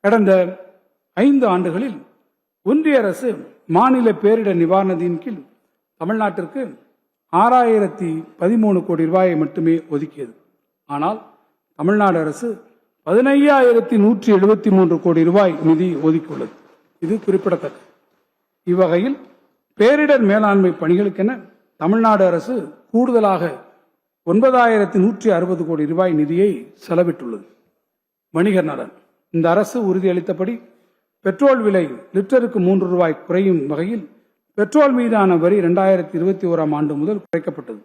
கடந்த 5 ஆண்டுகளில் ஒன்றிய அரசு மாநில பேரிடர் நிவாரணத்தின் கீழ் தமிழ்நாட்டிற்கு 6013 கோடி ரூபாயை மட்டுமே ஒதுக்கியது. ஆனால் தமிழ்நாடு அரசு 15,173 கோடி ரூபாய் நிதி ஒதுக்கியுள்ளது. இது குறிப்பிடத்தக்கது. இவ்வகையில் பேரிடர் மேலாண்மை பணிகளுக்கென தமிழ்நாடு அரசு கூடுதலாக 9,160 கோடி ரூபாய் நிதியை செலவிட்டுள்ளது. வணிகர் நலன். இந்த அரசு உறுதியளித்தபடி பெட்ரோல் விலை லிட்டருக்கு 3 ரூபாய் குறையும் வகையில் பெட்ரோல் மீதான வரி 2021 ஆண்டு முதல் குறைக்கப்பட்டது.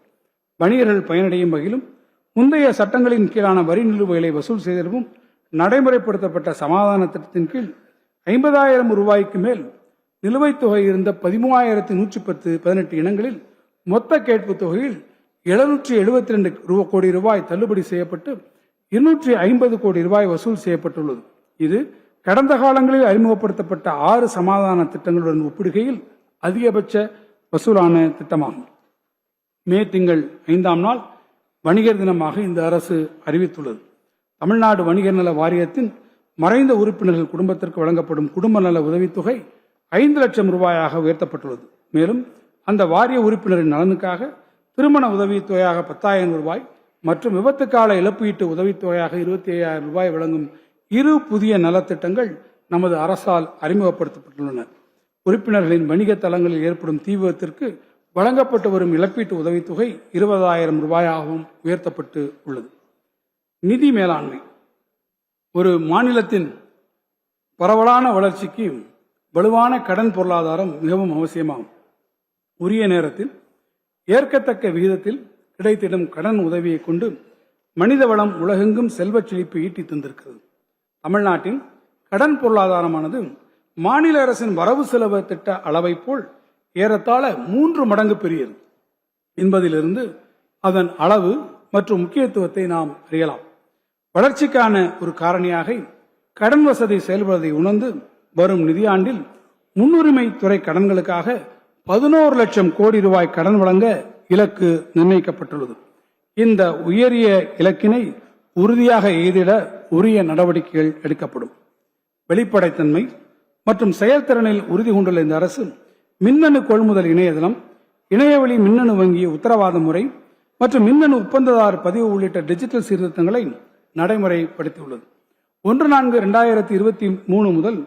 வணிகர்கள் பயனடையும் வகையிலும் முந்தைய சட்டங்களின் கீழான வரி நிலுவைகளை வசூல் செய்திடவும் நடைமுறைப்படுத்தப்பட்ட சமாதான திட்டத்தின் கீழ் 50,000 ரூபாய்க்கு மேல் நிலுவைத் தொகை இருந்த 13,118 இனங்களில் மொத்த கேட்பு தொகையில் 772 கோடி ரூபாய் தள்ளுபடி செய்யப்பட்டு 250 கோடி ரூபாய் வசூல் செய்யப்பட்டுள்ளது. இது கடந்த காலங்களில் அறிமுகப்படுத்தப்பட்ட 6 சமாதான திட்டங்களுடன் ஒப்பிடுகையில் அதிகபட்ச வசூலான திட்டமாகும். மே திங்கள் 5ஆம் நாள் வணிகர் தினமாக இந்த அரசு அறிவித்துள்ளது. தமிழ்நாடு வணிகர் நல வாரியத்தின் மறைந்த உறுப்பினர்கள் குடும்பத்திற்கு வழங்கப்படும் குடும்ப நல உதவித்தொகை 5 லட்சம் ரூபாயாக உயர்த்தப்பட்டுள்ளது. மேலும் அந்த வாரிய உறுப்பினரின் நலனுக்காக திருமண உதவித்தொகையாக 10,000 ரூபாய் மற்றும் விபத்துக்கால இழப்பீட்டு உதவித்தொகையாக 25,000 ரூபாய் வழங்கும் 2 புதிய நலத்திட்டங்கள் நமது அரசால் அறிமுகப்படுத்தப்பட்டுள்ளன. உறுப்பினர்களின் வணிக தளங்களில் ஏற்படும் தீ விபத்திற்கு வழங்கப்பட்டு வரும் இழப்பீட்டு உதவித்தொகை 20,000 ரூபாயாகவும் உயர்த்தப்பட்டு உள்ளது. நிதி மேலாண்மை. ஒரு மாநிலத்தின் பரவலான வளர்ச்சிக்கு வலுவான கடன் பொருளாதாரம் மிகவும் அவசியமாகும். உரிய நேரத்தில் ஏற்கத்தக்க விகிதத்தில் கிடைத்திடும் கடன் உதவியை கொண்டு மனித வளம் உலகெங்கும் செல்வச் செழிப்பு ஈட்டி தந்திருக்கிறது. தமிழ்நாட்டின் கடன் பொருளாதாரமானது மாநில அரசின் வரவு செலவு திட்ட அளவை போல் ஏறத்தாழ 3 மடங்கு பெரியது என்பதிலிருந்து அதன் அளவு மற்றும் முக்கியத்துவத்தை நாம் அறியலாம். வளர்ச்சிக்கான ஒரு காரணியாக கடன் வசதி செயல்படுவதை உணர்ந்து வரும் நிதியாண்டில் முன்னுரிமை துறை கடன்களுக்காக 11 லட்சம் கோடி ரூபாய் கடன் வழங்க இலக்கு நிர்ணயிக்கப்பட்டுள்ளது. இந்த உயரிய இலக்கினை உறுதியாக எய்திட உரிய நடவடிக்கைகள் எடுக்கப்படும். வெளிப்படைத்தன்மை மற்றும் செயல்திறனில் உறுதி கொண்டுள்ள இந்த அரசு மின்னணு கொள்முதல் இணையதளம், இணையவழி மின்னணு வங்கி உத்தரவாத முறை மற்றும் மின்னணு ஒப்பந்ததாரர் பதிவு உள்ளிட்ட டிஜிட்டல் சீர்திருத்தங்களை நடைமுறைப்படுத்தியுள்ளது. 1/4/2023 முதல்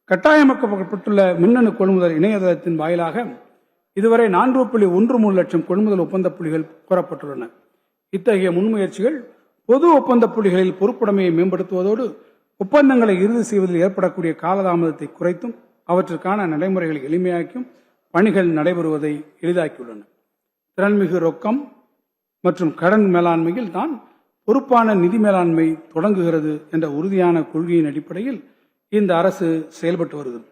கட்டாயமாக்கப்பட்டுள்ள மின்னணு கொள்முதல் இணையதளத்தின் வாயிலாக இதுவரை 4.13 லட்சம் கொள்முதல் ஒப்பந்த புள்ளிகள் கோரப்பட்டுள்ளன. இத்தகைய முன்முயற்சிகள் பொது ஒப்பந்த புள்ளிகளில் பொறுப்புடைமையை மேம்படுத்துவதோடு ஒப்பந்தங்களை இறுதி செய்வதில் ஏற்படக்கூடிய காலதாமதத்தை குறைத்தும் அவற்றுக்கான நடைமுறைகளை எளிமையாக்கியும் பணிகள் நடைபெறுவதை எளிதாக்கியுள்ளன. திறன்மிகு ரொக்கம் மற்றும் கடன் மேலாண்மையில் தான் பொறுப்பான நிதி மேலாண்மை தொடங்குகிறது என்ற உறுதியான கொள்கையின் அடிப்படையில் இந்த அரசு செயல்பட்டு வருகிறது.